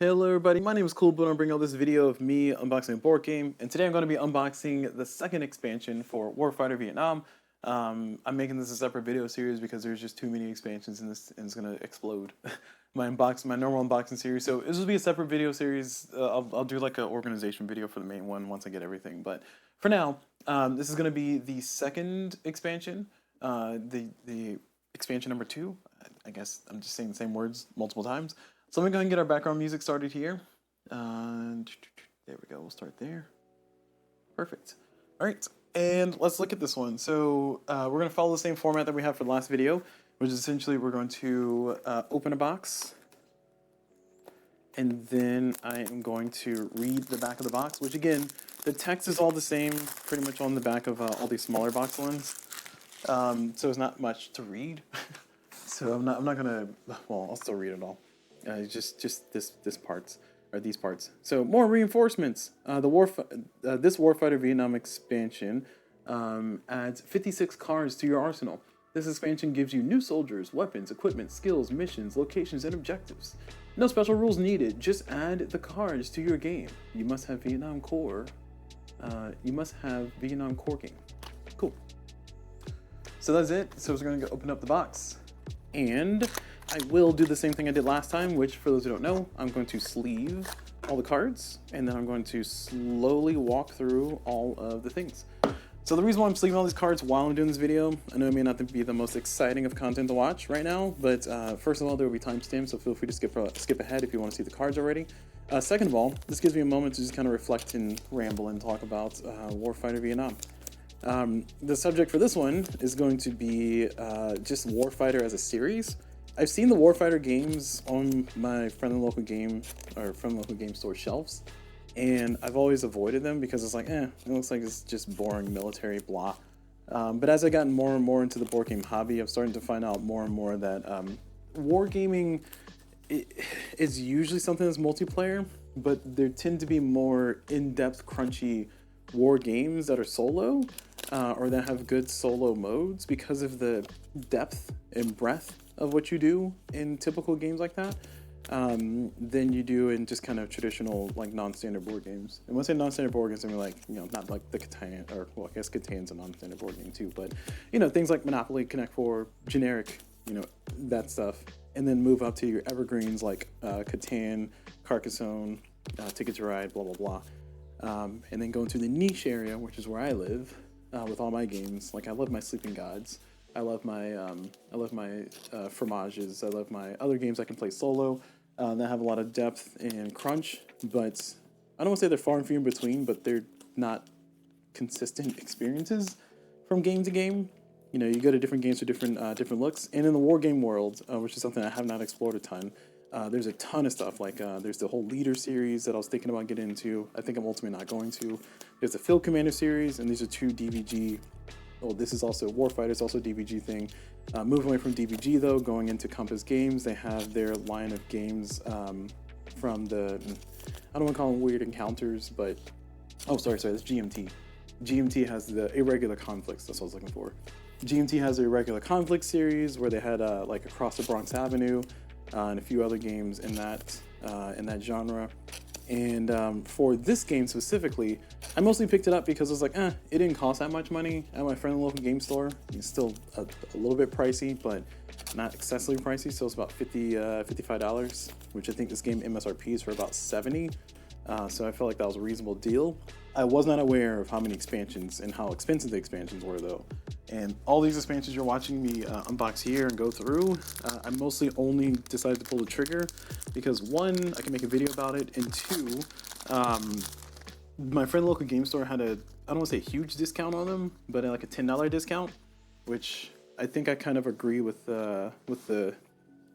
Hello everybody, my name is Cool Boone. I'm bringing out this video of me unboxing a board game, and today I'm going to be unboxing the second expansion for Warfighter Vietnam. I'm making this a separate video series because there's just too many expansions in this, and it's going to explode my normal unboxing series. So this will be a separate video series. I'll do like an organization video for the main one once I get everything. But for now, this is going to be the second expansion, the expansion number 2. I guess I'm just saying the same words multiple times. So let me go ahead and get our background music started here. There we go, we'll start there. Perfect. All right, and let's look at this one. So we're gonna follow the same format that we have for the last video, which is essentially we're going to open a box, and then I am going to read the back of the box, which again, the text is all the same pretty much on the back of all these smaller box ones. So it's not much to read. So I'm not gonna, well, I'll still read it all. Just this parts, or these parts. So more reinforcements. This Warfighter Vietnam expansion adds 56 cards to your arsenal. This expansion gives you new soldiers, weapons, equipment, skills, missions, locations, and objectives. No special rules needed. Just add the cards to your game. You must have Vietnam Core. Game. Cool. So that's it. So we're gonna go open up the box, and I will do the same thing I did last time, which for those who don't know, I'm going to sleeve all the cards, and then I'm going to slowly walk through all of the things. So the reason why I'm sleeving all these cards while I'm doing this video, I know it may not be the most exciting of content to watch right now, but first of all, there will be timestamps, so feel free to skip ahead if you want to see the cards already. Second of all, this gives me a moment to just kind of reflect and ramble and talk about Warfighter Vietnam. The subject for this one is going to be just Warfighter as a series. I've seen the Warfighter games on my friendly local game store shelves, and I've always avoided them because it's like, it looks like it's just boring military blah. But as I gotten more and more into the board game hobby, I'm starting to find out more and more that wargaming is usually something that's multiplayer, but there tend to be more in-depth, crunchy war games that are solo, or that have good solo modes because of the depth and breadth of what you do in typical games like that, than you do in just kind of traditional, like, non-standard board games. And when I say non-standard board games, I mean, like, you know, not like the Catan, or, well, I guess Catan's a non-standard board game too, but, you know, things like Monopoly, Connect 4, generic, you know, that stuff. And then move up to your evergreens like Catan, Carcassonne, Ticket to Ride, blah, blah, blah. And then go into the niche area, which is where I live, with all my games. Like, I love my Sleeping Gods. I love my fromages. I love my other games I can play solo that have a lot of depth and crunch. But I don't want to say they're far and few in between, but they're not consistent experiences from game to game. You know, you go to different games for different looks. And in the war game world, which is something I have not explored a ton, there's a ton of stuff. Like there's the whole Leader series that I was thinking about getting into. I think I'm ultimately not going to. There's the Field Commander series, and these are 2 DVG. Oh, this is also Warfighter. It's also a DVG thing. Moving away from DVG though, going into Compass Games. They have their line of games from the, I don't want to call them Weird Encounters, but oh, sorry, that's GMT. GMT has the Irregular Conflicts. That's what I was looking for. GMT has the Irregular Conflict series where they had like Across the Bronx Avenue and a few other games in that genre. And for this game specifically, I mostly picked it up because I was like, it didn't cost that much money at my friendly local game store. It's still a little bit pricey, but not excessively pricey. So it's about $55, which I think this game MSRP is for about $70. So I felt like that was a reasonable deal. I was not aware of how many expansions and how expensive the expansions were though. And all these expansions you're watching me unbox here and go through, I mostly only decided to pull the trigger because 1, I can make a video about it, and 2, my friend local game store had I don't want to say a huge discount on them, but like a $10 discount, which I think I kind of agree with the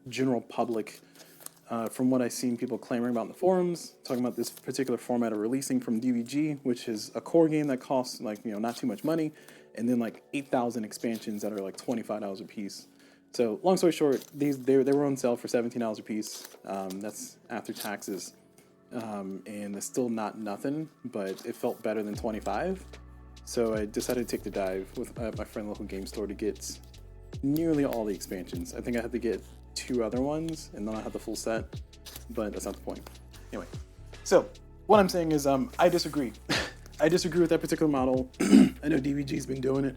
general public. From what I've seen people clamoring about in the forums, talking about this particular format of releasing from DVG, which is a core game that costs, like, you know, not too much money, and then like 8,000 expansions that are like $25 a piece. So long story short, they were on sale for $17 a piece. That's after taxes, and it's still not nothing, but it felt better than 25. So I decided to take the dive with my friend local game store to get nearly all the expansions. I think I had to get 2 other ones, and then I had the full set, but that's not the point. Anyway, so what I'm saying is I disagree. I disagree with that particular model. I know DVG's been doing it,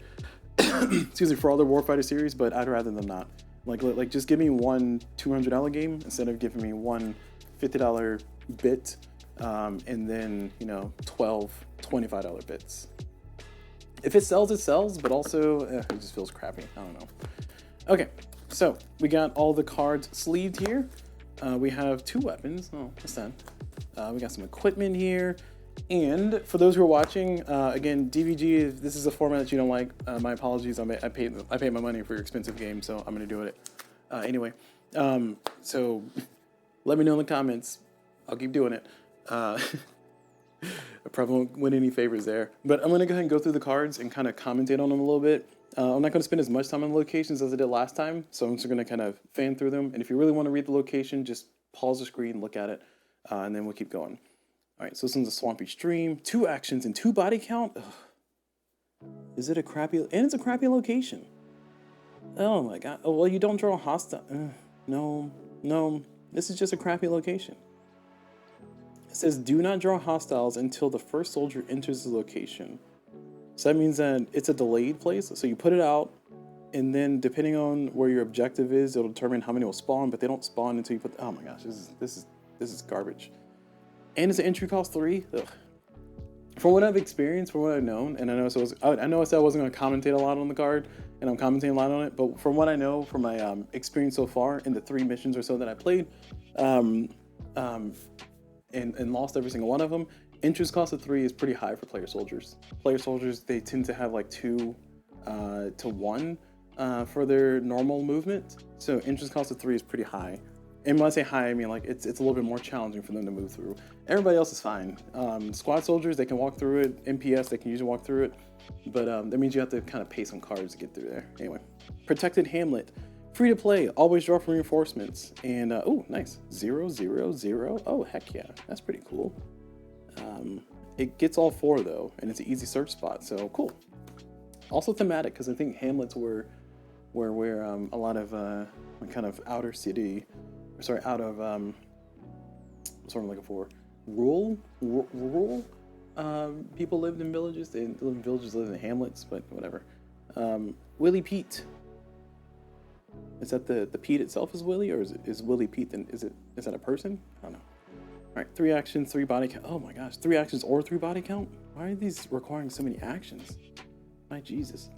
excuse me, for all their Warfighter series, but I'd rather them not. Like just give me one $200 game instead of giving me one $50 bit, and then, you know, 12 $25 bits. If it sells, it sells, but also it just feels crappy. I don't know. Okay, so we got all the cards sleeved here. We have 2 weapons. Oh, what's that? We got some equipment here. And for those who are watching, again, DVG, if this is a format that you don't like, my apologies. I paid my money for your expensive game, so I'm going to do it. Anyway, so let me know in the comments. I'll keep doing it. I probably won't win any favors there. But I'm going to go ahead and go through the cards and kind of commentate on them a little bit. I'm not going to spend as much time on the locations as I did last time, so I'm just going to kind of fan through them. And if you really want to read the location, just pause the screen, look at it, and then we'll keep going. All right, so this one's a swampy stream, 2 actions and 2 body count. Ugh. Is it a crappy? And it's a crappy location. Oh my god. Oh, well, you don't draw a hostile. No. This is just a crappy location. It says do not draw hostiles until the first soldier enters the location. So that means that it's a delayed place. So you put it out, and then depending on where your objective is, it'll determine how many will spawn. But they don't spawn until you put. Oh my gosh, this is garbage. And it's an entry cost 3. Ugh. From what I've experienced, from what I've known, and I know I said I wasn't going to commentate a lot on the card, and I'm commentating a lot on it. But from what I know, from my experience so far in the 3 missions or so that I played, and lost every single one of them, entrance cost of 3 is pretty high for player soldiers. Player soldiers, they tend to have like 2 to 1 for their normal movement. So entrance cost of 3 is pretty high. And when I say high, I mean like it's a little bit more challenging for them to move through. Everybody else is fine. Squad soldiers, they can walk through it. MPS, they can usually walk through it. But that means you have to kind of pay some cards to get through there. Anyway, protected hamlet. Free to play, always draw from reinforcements. And, oh, nice. 0, 0, 0. Oh, heck yeah. That's pretty cool. It gets all 4, though, and it's an easy search spot, so cool. Also thematic, because I think hamlets were where a lot of kind of outer city, out of, what's what I'm looking for? Rural people lived in villages. They lived in villages, lived in hamlets, but whatever. Willie Pete. Is that the Pete itself is Willie, or is Willie Pete? Then is that a person? I don't know. All right, 3 actions, 3 body count. Oh my gosh, 3 actions or 3 body count? Why are these requiring so many actions? My Jesus.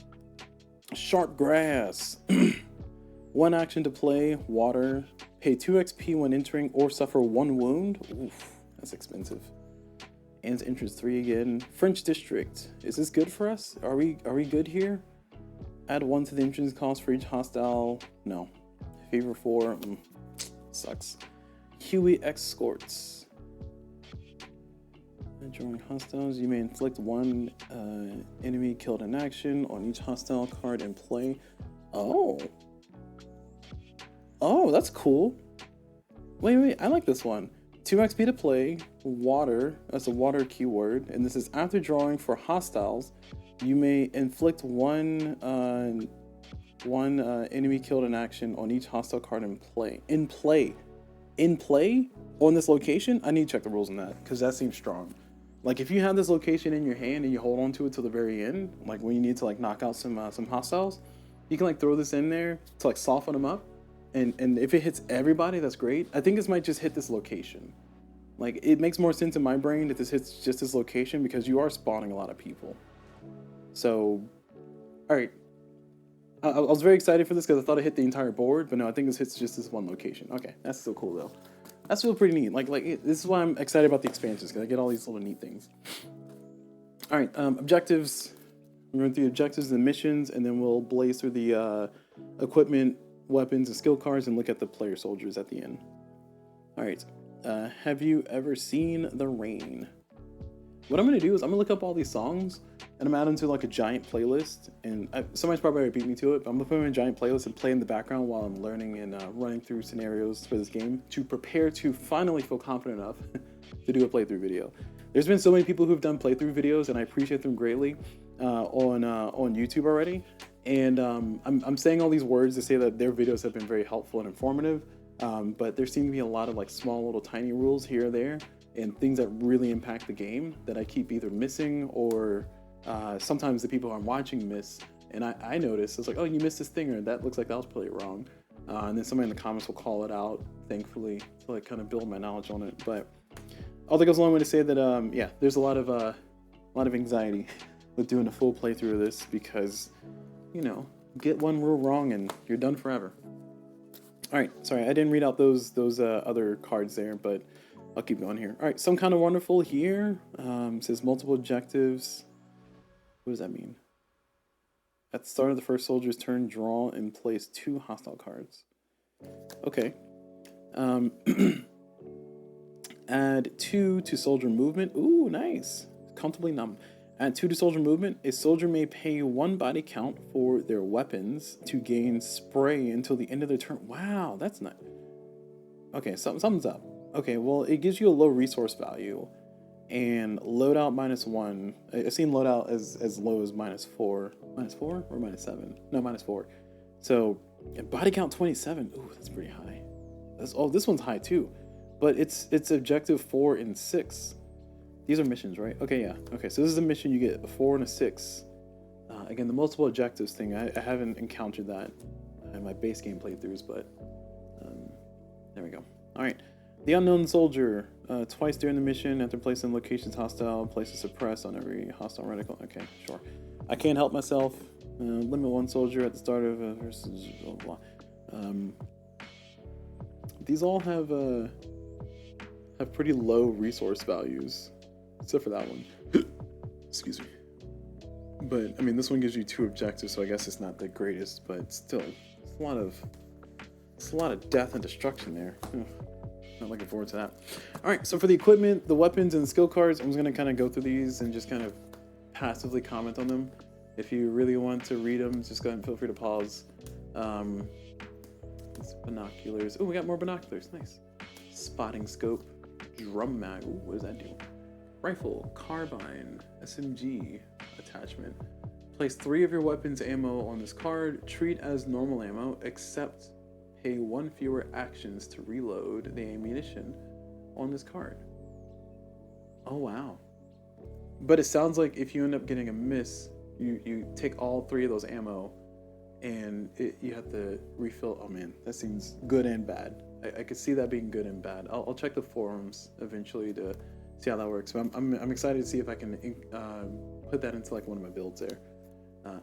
Sharp grass. 1 action to play, water. Pay 2 XP when entering or suffer 1 wound. Oof, that's expensive. And it's entrance 3 again. French district. Is this good for us? Are we good here? Add 1 to the entrance cost for each hostile. No. Favor 4. Sucks. Huey escorts. During hostiles, you may inflict 1 enemy killed in action on each hostile card in play. Oh, that's cool. Wait, I like this one. 2 XP to play, water, that's a water keyword, and this is after drawing for hostiles, you may inflict 1 enemy killed in action on each hostile card in play. In play? On this location? I need to check the rules on that, because that seems strong. Like, if you have this location in your hand and you hold on to it till the very end, like when you need to like knock out some hostiles, you can like throw this in there to like soften them up. And if it hits everybody, that's great. I think this might just hit this location. Like, it makes more sense in my brain that this hits just this location because you are spawning a lot of people. So, all right. I was very excited for this because I thought it hit the entire board, but no, I think this hits just this one location. Okay, that's still cool though. That's still pretty neat. Like this is why I'm excited about the expansions, because I get all these little neat things. All right, objectives. We're going through the objectives and the missions, and then we'll blaze through the equipment, weapons, and skill cards, and look at the player soldiers at the end. All right. Have you ever seen The Rain? What I'm going to do is I'm going to look up all these songs, and I'm adding them to like a giant playlist. And somebody's probably already beat me to it, but I'm going to put them in a giant playlist and play in the background while I'm learning and running through scenarios for this game to prepare to finally feel confident enough to do a playthrough video. There's been so many people who've done playthrough videos, and I appreciate them greatly on YouTube already. And I'm saying all these words to say that their videos have been very helpful and informative. But there seem to be a lot of like small little tiny rules here or there and things that really impact the game that I keep either missing or sometimes the people I'm watching miss. And I notice it's like, oh, you missed this thing, or that looks like that was probably wrong. And then somebody in the comments will call it out, thankfully, to like kind of build my knowledge on it. But all that goes a long way to say that, yeah, there's a lot of anxiety with doing a full playthrough of this because, you know, get one rule wrong and you're done forever. All right, sorry, I didn't read out those other cards there, but I'll keep going here. All right, Some Kind of Wonderful here says multiple objectives. What does that mean? At the start of the first soldier's turn, draw and place 2 hostile cards. Okay. Add 2 to soldier movement. Ooh, nice. Comfortably numb. Add 2 to soldier movement. A soldier may pay 1 body count for their weapons to gain spray until the end of their turn. Wow, that's not... Okay, something's up. Okay, well, it gives you a low resource value. And loadout -1. I've seen loadout as low as -4. -4 or -7? No, -4. So, body count 27. Ooh, that's pretty high. This one's high too. But it's objective 4 and 6. These are missions, right? Okay, yeah. Okay, so this is a mission. You get a 4 and a 6. Again, the multiple objectives thing, I haven't encountered that in my base game playthroughs, but there we go. All right. The Unknown Soldier. Twice during the mission, after placing locations hostile, place a suppress on every hostile reticle. Okay, sure. I can't help myself. Limit 1 soldier at the start of versus blah blah. These all have pretty low resource values, except for that one. Excuse me. But I mean, this one gives you 2 objectives, so I guess it's not the greatest, but still, it's a lot of death and destruction there. Not looking forward to that. All right, so for the equipment, the weapons, and the skill cards, I'm just going to kind of go through these and just kind of passively comment on them. If you really want to read them, just go ahead and feel free to pause. Binoculars. Oh, we got more binoculars. Nice. Spotting scope. Drum mag. Ooh, what does that do? Rifle. Carbine. SMG. Attachment. Place 3 of your weapons ammo on this card. Treat as normal ammo, except pay 1 fewer actions to reload the ammunition on this card. Oh wow. But it sounds like if you end up getting a miss, you take all 3 of those ammo and you have to refill. Oh man, that seems good and bad. I could see that being good and bad. I'll check the forums eventually to see how that works. But I'm excited to see if I can put that into like one of my builds there.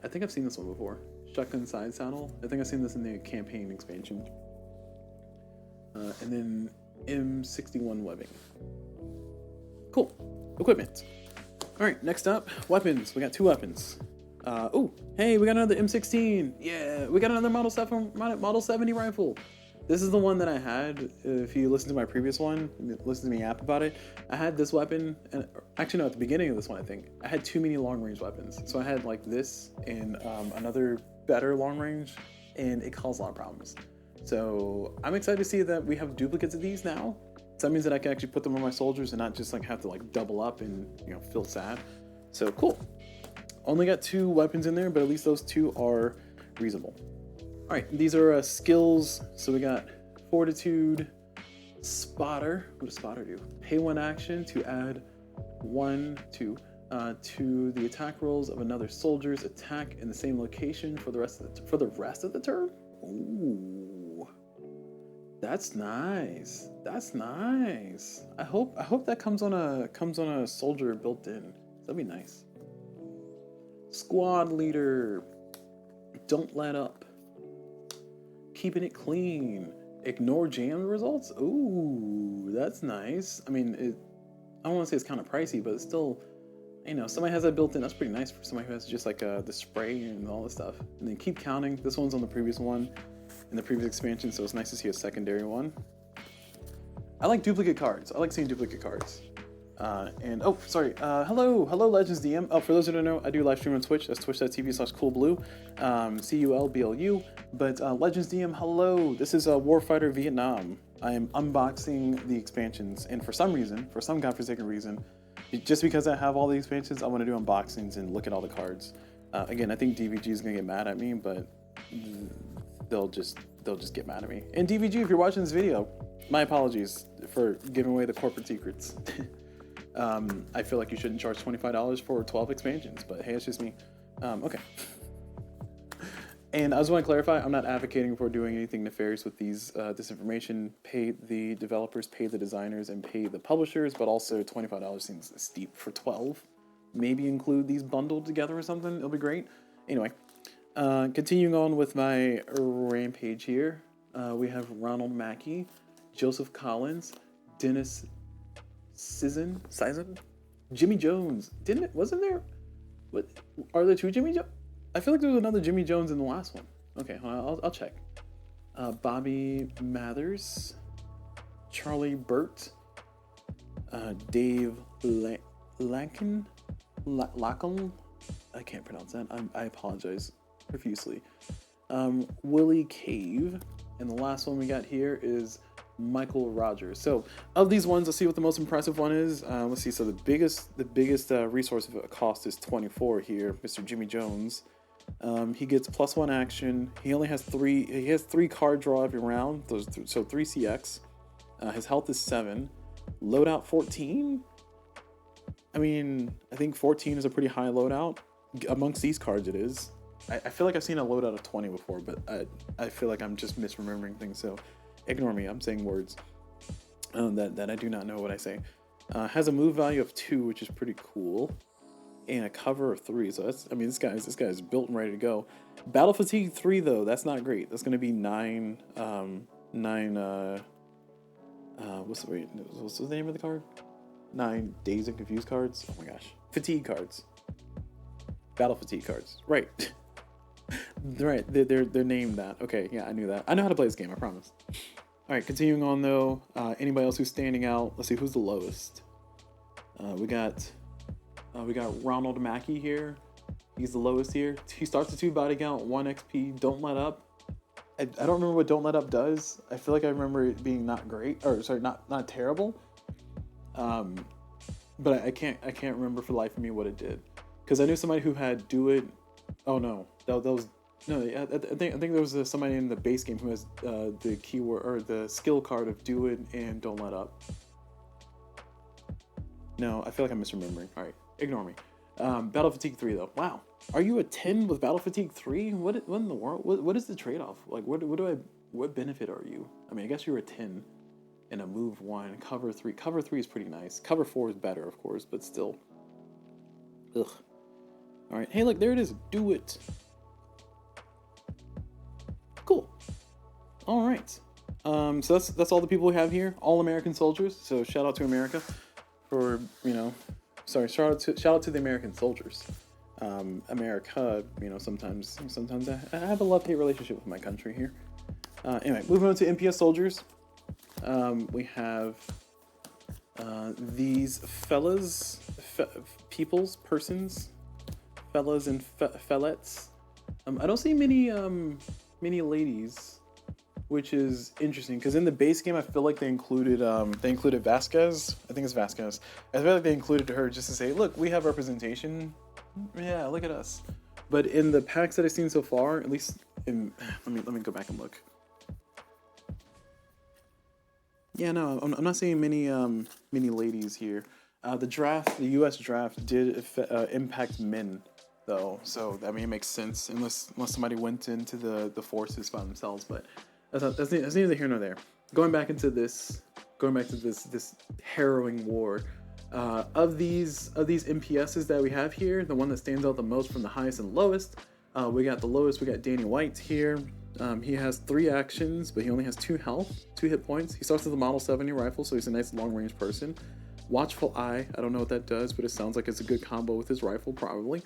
I think I've seen this one before. Shotgun side saddle. I think I've seen this in the campaign expansion. And then M61 webbing. Cool. Equipment. All right, next up, weapons. We got 2 weapons. Oh, hey, we got another M16. Yeah, we got another Model 70 rifle. This is the one that I had. If you listen to my previous one, listen to me yap about it. I had this weapon, and actually no, at the beginning of this one, I think I had too many long range weapons. So I had like this and another better long range, and it caused a lot of problems. So I'm excited to see that we have duplicates of these now. So that means that I can actually put them on my soldiers and not just like have to like double up and feel sad. So cool. Only got 2 weapons in there, but at least those 2 are reasonable. All right, these are skills. So we got Fortitude, Spotter. What does Spotter do? Pay 1 action to add 1 to the attack rolls of another soldier's attack in the same location for the rest of the turn. Ooh, that's nice. That's nice. I hope that comes on a soldier built in. That'd be nice. Squad leader. Don't let up. Keeping it clean. Ignore jam results. Ooh, that's nice. I mean, I don't want to say it's kind of pricey, but it's still, somebody has that built in. That's pretty nice for somebody who has just like the spray and all this stuff. And then keep counting. This one's on the previous one in the previous expansion, so it's nice to see a secondary one. I like duplicate cards. I like seeing duplicate cards. Hello Legends DM. Oh, for those who don't know, I do live stream on Twitch. That's twitch.tv/coolblue, CULBLU. But Legends DM, hello. This is Warfighter Vietnam. I am unboxing the expansions, and for some godforsaken reason, just because I have all the expansions, I want to do unboxings and look at all the cards. Again, I think DVG is gonna get mad at me, but they'll just they'll just get mad at me. And DVG, if you're watching this video, my apologies for giving away the corporate secrets. I feel like you shouldn't charge $25 for 12 expansions, but hey, it's just me. Okay. And I just want to clarify, I'm not advocating for doing anything nefarious with these disinformation. Pay the developers, pay the designers, and pay the publishers, but also $25 seems steep for 12. Maybe include these bundled together or something. It'll be great. Anyway, continuing on with my rampage here, we have Ronald Mackey, Joseph Collins, Dennis Sison, Jimmy Jones. Wasn't there? What are there two Jimmy Jones? I feel like there was another Jimmy Jones in the last one. Okay, I'll check. Bobby Mathers, Charlie Burt, Dave Lacken. I can't pronounce that. I apologize profusely. Willie Cave, and the last one we got here is Michael Rogers. So of these ones, let's see what the most impressive one is. Let's see. So the biggest resource of cost is 24 here. Mr. Jimmy Jones. He gets +1 action. He only has 3. He has 3 card draw every round. So 3 CX. His health is 7. Loadout 14. I mean, I think 14 is a pretty high loadout amongst these cards. It is. I feel like I've seen a loadout of 20 before, but I feel like I'm just misremembering things. So ignore me. I'm saying words that I do not know what I say. Has a move value of 2, which is pretty cool. And a cover of 3, so that's, I mean, this guy's built and ready to go. Battle fatigue 3 though, that's not great. That's gonna be 9 what's the name of the card? 9 Dazed and Confused cards. Oh my gosh, fatigue cards. Battle fatigue cards. Right. Right. They're named that. Okay, yeah, I knew that. I know how to play this game. I promise. All right, continuing on though. Anybody else who's standing out? Let's see who's the lowest. We got Ronald Mackey here. He's the lowest here. He starts a 2 body count, 1 XP. Don't let up. I don't remember what Don't Let Up does. I feel like I remember it being not great, or sorry, not terrible. But I can't remember for the life of me what it did, because I knew somebody who had Do It. Oh no, that was no. I think there was somebody in the base game who has the keyword or the skill card of Do It and Don't Let Up. No, I feel like I'm misremembering. All right. Ignore me. Battle Fatigue 3 though. Wow. Are you a 10 with Battle Fatigue 3? What in the world? What is the trade-off? Like what benefit are you? I mean, I guess you're a 10 and a move 1. Cover 3. Cover 3 is pretty nice. Cover 4 is better, of course, but still. Ugh. Alright. Hey, look, there it is. Do it. Cool. Alright. So that's all the people we have here. All American soldiers. So shout out to America for, sorry, shout out to the American soldiers. America, sometimes I have a love-hate relationship with my country here. Anyway, moving on to MPS soldiers. We have these fellas, fellas and fellettes. I don't see many ladies, which is interesting because in the base game I feel like they included Vasquez. I think it's Vasquez. I feel like they included her just to say, look, we have representation. Yeah, look at us. But in the packs that I've seen so far, at least let me go back and look. Yeah, no, I'm not seeing many ladies here. The U.S. draft did impact men though, so I mean it makes sense unless somebody went into the forces by themselves. But that's neither here nor there. Going back to this harrowing war. Of these MPSs that we have here, the one that stands out the most from the highest and lowest, we got the lowest. We got Danny White here. He has 3 actions, but he only has 2 health, 2 hit points. He starts with a Model 70 rifle, so he's a nice long-range person. Watchful Eye, I don't know what that does, but it sounds like it's a good combo with his rifle, probably.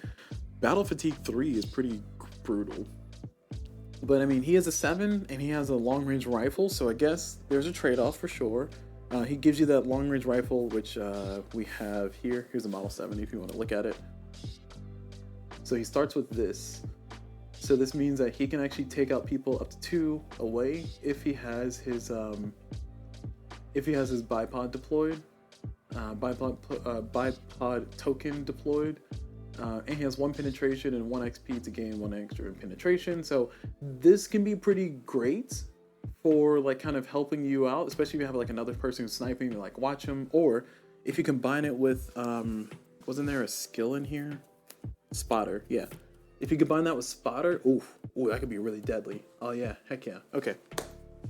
Battle Fatigue 3 is pretty brutal. But I mean, he has a 7, and he has a long-range rifle, so I guess there's a trade-off for sure. He gives you that long-range rifle, which we have here. Here's a Model 70 if you want to look at it. So he starts with this. So this means that he can actually take out people up to 2 away if he has his bipod deployed, bipod token deployed. And he has 1 penetration and 1 XP to gain 1 extra penetration. So this can be pretty great for like kind of helping you out, especially if you have like another person who's sniping, you like watch him. Or if you combine it with, wasn't there a skill in here? Spotter, yeah. If you combine that with Spotter, ooh, that could be really deadly. Oh yeah, heck yeah. Okay,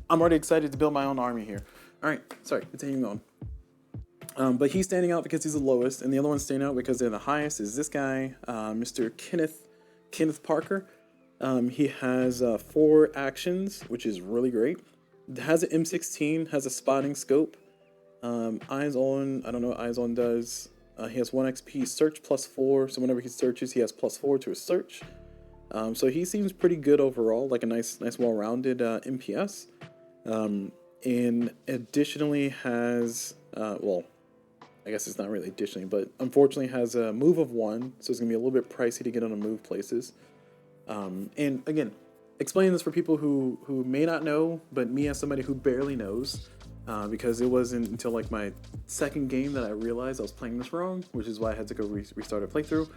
I'm already excited to build my own army here. All right, sorry, continuing on. But he's standing out because he's the lowest, and the other ones standing out because they're the highest. Is this guy, Mr. Kenneth Parker. He has 4 actions, which is really great. Has an M16, has a spotting scope. Eyes on, I don't know what eyes on does. He has 1 XP, search +4, so whenever he searches, he has +4 to his search. So he seems pretty good overall, like a nice well-rounded MPS. And additionally has, well, I guess it's not really additionally, but unfortunately has a move of 1, so it's going to be a little bit pricey to get on a move places. And again, explaining this for people who may not know, but me as somebody who barely knows, because it wasn't until like my second game that I realized I was playing this wrong, which is why I had to go restart a playthrough.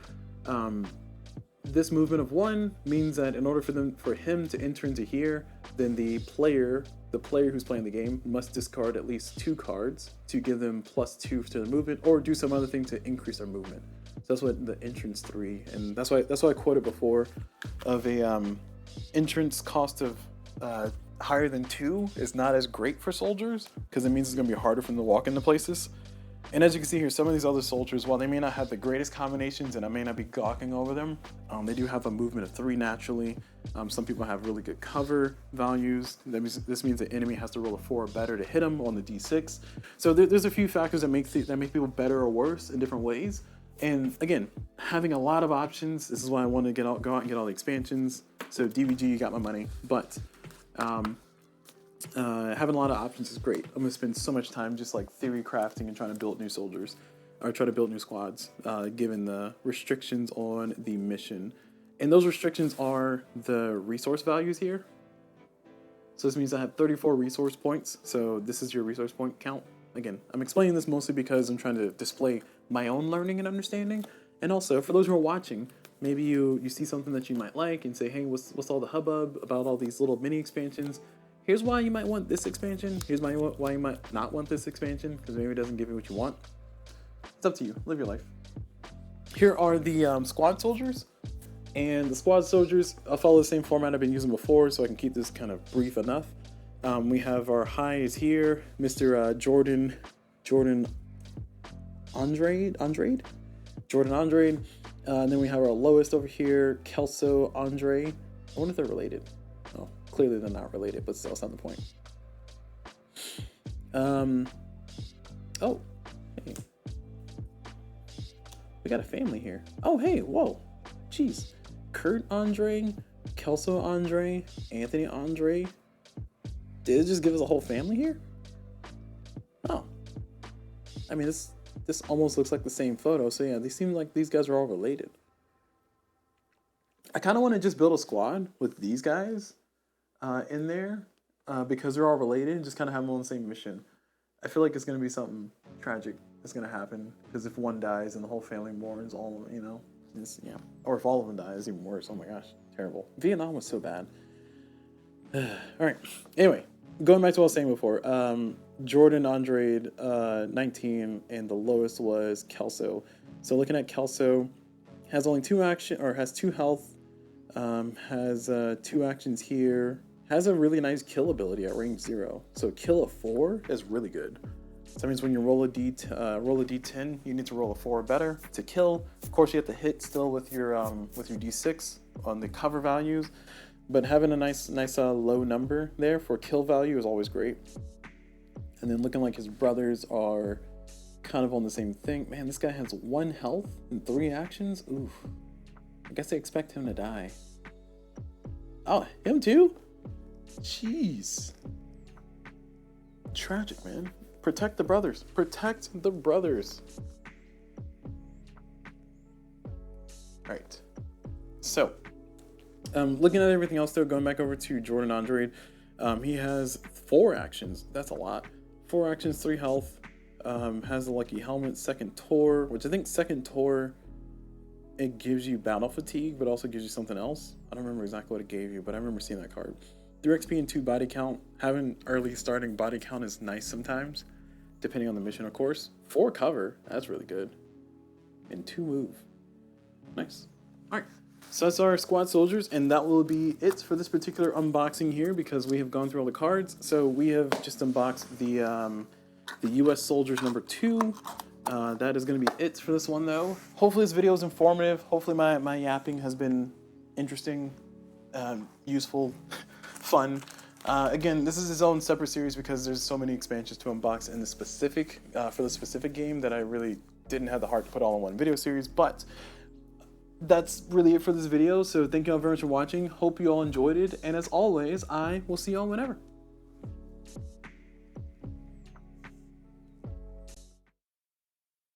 This movement of 1 means that in order for him to enter into here, then the player who's playing the game must discard at least 2 cards to give them +2 to the movement, or do some other thing to increase their movement. So that's what the entrance 3, and that's why I quoted before of a entrance cost of higher than 2 is not as great for soldiers, because it means it's going to be harder for them to walk into places. And as you can see here, some of these other soldiers, while they may not have the greatest combinations and I may not be gawking over them, they do have a movement of 3 naturally. Some people have really good cover values. This means the enemy has to roll a 4 or better to hit them on the D6. So there's a few factors that make people better or worse in different ways. And again, having a lot of options, this is why I want to go out and get all the expansions. So DVG, you got my money. But having a lot of options is great. I'm gonna spend so much time just like theory crafting and trying to build new soldiers, or try to build new squads, given the restrictions on the mission. And those restrictions are the resource values here. So this means I have 34 resource points. So this is your resource point count. Again, I'm explaining this mostly because I'm trying to display my own learning and understanding. And also, for those who are watching, maybe you see something that you might like and say, hey, what's all the hubbub about all these little mini expansions? Here's why you might want this expansion. Here's why you might not want this expansion, because maybe it doesn't give you what you want. It's up to you. Live your life. Here are the squad soldiers. And the squad soldiers, I'll follow the same format I've been using before, so I can keep this kind of brief enough. We have our high is here, Mr. Jordan Andrade. And then we have our lowest over here, Kelso Andre. I wonder if they're related. Oh, clearly they're not related, but still, that's not the point. Oh, hey. We got a family here. Oh, hey, whoa. Jeez. Kurt Andre, Kelso Andre, Anthony Andre. Did it just give us a whole family here? Oh. I mean, this almost looks like the same photo. So yeah, they seem like these guys are all related. I kind of want to just build a squad with these guys in there because they're all related and just kind of have them on the same mission. I feel like it's going to be something tragic that's going to happen, because if one dies and the whole family mourns, all, you know, yeah. Or if all of them die, it's even worse. Oh my gosh, terrible. Vietnam was so bad. All right. Anyway, going back to what I was saying before, Jordan Andrade, 19, and the lowest was Kelso. So looking at Kelso, has only 2 action, or has 2 health, has 2 actions here, has a really nice kill ability at range 0. So kill of 4 is really good. So that means when you roll a D10, you need to roll a 4 or better to kill. Of course, you have to hit still with your D6 on the cover values, but having a nice low number there for kill value is always great. And then looking like his brothers are kind of on the same thing. Man, this guy has 1 health and 3 actions. Oof. I guess they expect him to die. Oh, him too? Jeez. Tragic, man. Protect the brothers. Protect the brothers. All right. So, looking at everything else, though, going back over to Jordan Andrade, he has 4 actions. That's a lot. 4 actions, 3 health. Has a lucky helmet, second tour, which I think second tour it gives you battle fatigue, but also gives you something else. I don't remember exactly what it gave you, but I remember seeing that card. 3 XP and 2 body count. Having early starting body count is nice sometimes, depending on the mission, of course. 4 cover, that's really good. And 2 move. Nice. Alright, so that's our squad soldiers, and that will be it for this particular unboxing here, because we have gone through all the cards. So we have just unboxed the US soldiers number 2. That is going to be it for this one, though. Hopefully this video is informative. Hopefully my yapping has been interesting, useful, fun. Again, this is its own separate series because there's so many expansions to unbox in the specific for the specific game that I really didn't have the heart to put all in one video series. But that's really it for this video. So thank you all very much for watching. Hope you all enjoyed it. And as always, I will see you all whenever.